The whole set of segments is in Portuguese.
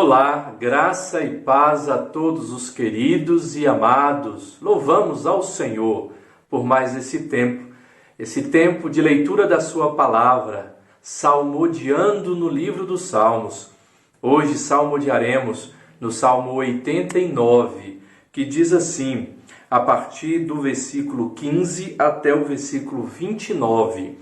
Olá, graça e paz a todos os queridos e amados. Louvamos ao Senhor por mais esse tempo de leitura da sua palavra, salmodiando no livro dos Salmos. Hoje salmodiaremos no Salmo 89, que diz assim, a partir do versículo 15 até o versículo 29.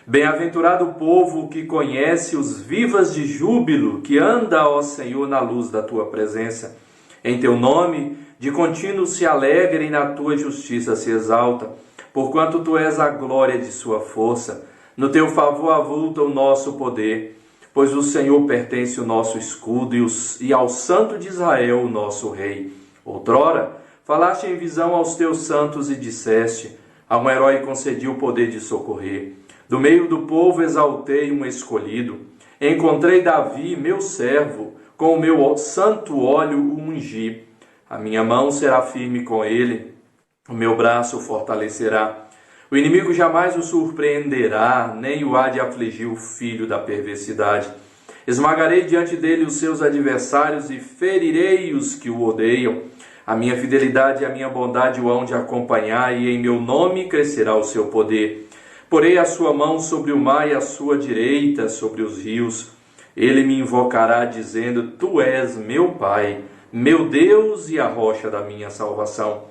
Bem-aventurado o povo que conhece os vivas de júbilo, que anda, ó Senhor, na luz da tua presença. Em teu nome, de contínuo se alegra e na tua justiça se exalta, porquanto tu és a glória de sua força. No teu favor avulta o nosso poder, pois o Senhor pertence o nosso escudo e ao Santo de Israel, o nosso Rei. Outrora, falaste em visão aos teus santos e disseste, a um herói concedi o poder de socorrer. Do meio do povo exaltei um escolhido. Encontrei Davi, meu servo, com o meu santo óleo o ungi. A minha mão será firme com ele, o meu braço o fortalecerá. O inimigo jamais o surpreenderá, nem o há de afligir o filho da perversidade. Esmagarei diante dele os seus adversários e ferirei os que o odeiam. A minha fidelidade e a minha bondade o hão de acompanhar, e em meu nome crescerá o seu poder. Porei a sua mão sobre o mar e a sua direita sobre os rios. Ele me invocará dizendo, tu és meu Pai, meu Deus e a rocha da minha salvação.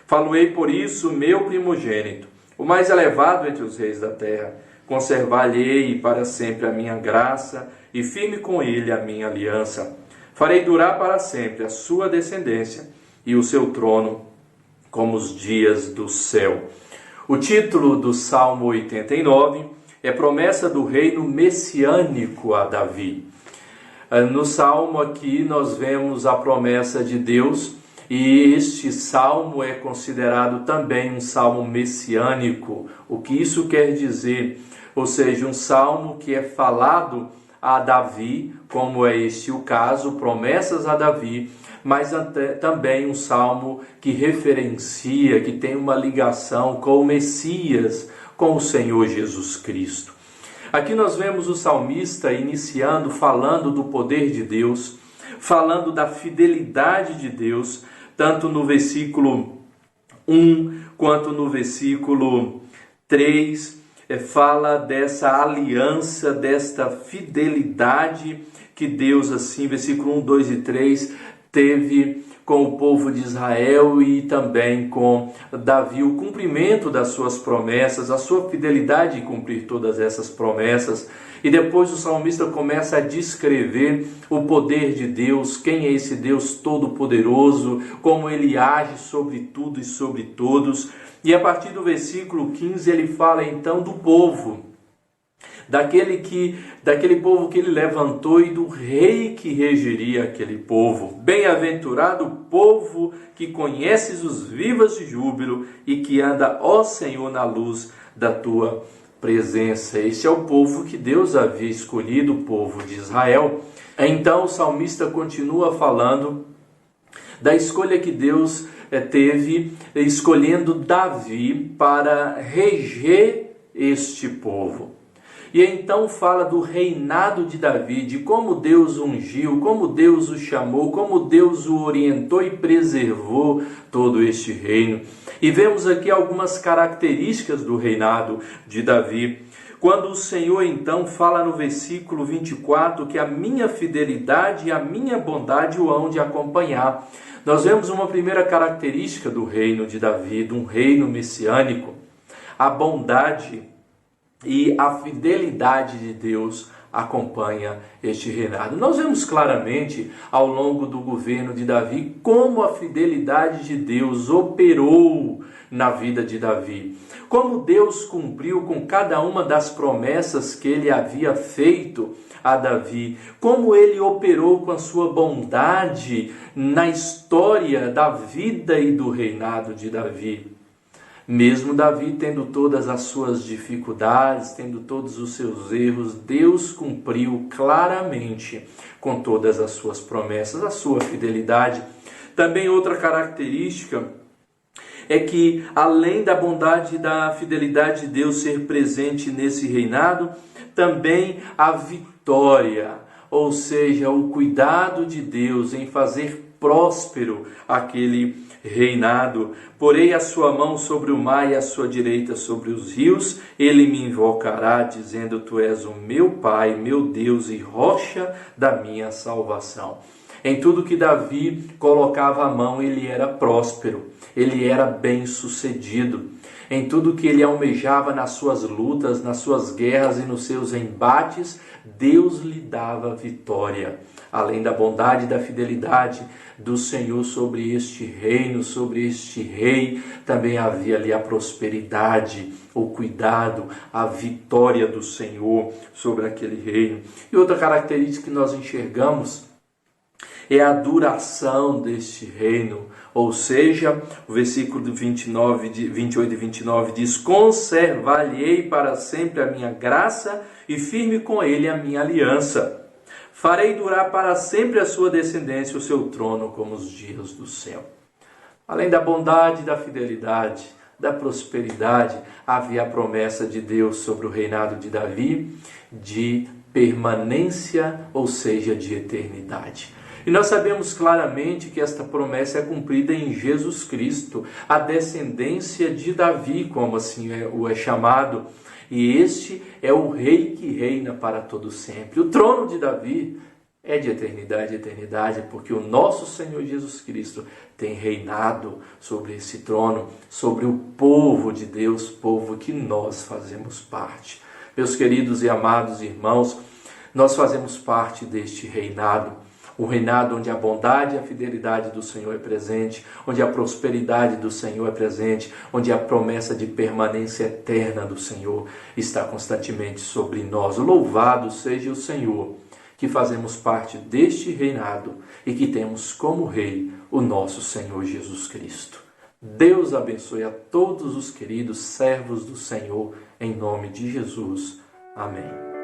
Faloei por isso meu primogênito, o mais elevado entre os reis da terra. Conservar-lhe-ei para sempre a minha graça e firme com ele a minha aliança. Farei durar para sempre a sua descendência e o seu trono como os dias do céu. O título do Salmo 89 é Promessa do Reino Messiânico a Davi. No Salmo aqui nós vemos a promessa de Deus e este Salmo é considerado também um Salmo messiânico. O que isso quer dizer? Ou seja, um Salmo que é falado a Davi, como é este o caso, promessas a Davi, mas também um salmo que referencia, que tem uma ligação com o Messias, com o Senhor Jesus Cristo. Aqui nós vemos o salmista iniciando, falando do poder de Deus, falando da fidelidade de Deus, tanto no versículo 1 quanto no versículo 3, fala dessa aliança, desta fidelidade que Deus, assim, versículo 1, 2 e 3, teve com o povo de Israel e também com Davi, o cumprimento das suas promessas, a sua fidelidade em cumprir todas essas promessas. E depois o salmista começa a descrever o poder de Deus, quem é esse Deus todo-poderoso, como ele age sobre tudo e sobre todos. E a partir do versículo 15 ele fala então do povo, daquele povo que ele levantou e do rei que regeria aquele povo. Bem-aventurado o povo que conheces os vivas de júbilo e que anda, ó Senhor, na luz da tua presença. Este é o povo que Deus havia escolhido, o povo de Israel. Então o salmista continua falando da escolha que Deus teve, escolhendo Davi para reger este povo. E então fala do reinado de Davi, de como Deus o ungiu, como Deus o chamou, como Deus o orientou e preservou todo este reino. E vemos aqui algumas características do reinado de Davi. Quando o Senhor então fala no versículo 24 que a minha fidelidade e a minha bondade o hão de acompanhar. Nós vemos uma primeira característica do reino de Davi, de um reino messiânico, a bondade e a fidelidade de Deus acompanha este reinado. Nós vemos claramente ao longo do governo de Davi como a fidelidade de Deus operou na vida de Davi. Como Deus cumpriu com cada uma das promessas que ele havia feito a Davi. Como ele operou com a sua bondade na história da vida e do reinado de Davi. Mesmo Davi tendo todas as suas dificuldades, tendo todos os seus erros, Deus cumpriu claramente com todas as suas promessas, a sua fidelidade. Também outra característica é que, além da bondade e da fidelidade de Deus ser presente nesse reinado, também a vitória. ou seja, o cuidado de Deus em fazer próspero aquele reinado. Porei a sua mão sobre o mar e a sua direita sobre os rios. Ele me invocará, dizendo: Tu és o meu Pai, meu Deus e rocha da minha salvação. Em tudo que Davi colocava a mão, ele era próspero, ele era bem-sucedido. Em tudo que ele almejava nas suas lutas, nas suas guerras e nos seus embates, Deus lhe dava vitória. Além da bondade e da fidelidade do Senhor sobre este reino, sobre este rei, também havia ali a prosperidade, o cuidado, a vitória do Senhor sobre aquele reino. E outra característica que nós enxergamos é a duração deste reino, ou seja, o versículo 28 e 29 diz: Conservar-lhe-ei para sempre a minha graça e firme com ele a minha aliança. Farei durar para sempre a sua descendência, o seu trono como os dias do céu. Além da bondade, da fidelidade, da prosperidade, havia a promessa de Deus sobre o reinado de Davi de permanência, ou seja, de eternidade. E nós sabemos claramente que esta promessa é cumprida em Jesus Cristo, a descendência de Davi, como assim é chamado. E este é o rei que reina para todo sempre. O trono de Davi é de eternidade a eternidade, porque o nosso Senhor Jesus Cristo tem reinado sobre esse trono, sobre o povo de Deus, povo que nós fazemos parte. Meus queridos e amados irmãos, nós fazemos parte deste reinado. O reinado onde a bondade e a fidelidade do Senhor é presente, onde a prosperidade do Senhor é presente, onde a promessa de permanência eterna do Senhor está constantemente sobre nós. Louvado seja o Senhor, que fazemos parte deste reinado e que temos como Rei o nosso Senhor Jesus Cristo. Deus abençoe a todos os queridos servos do Senhor, em nome de Jesus. Amém.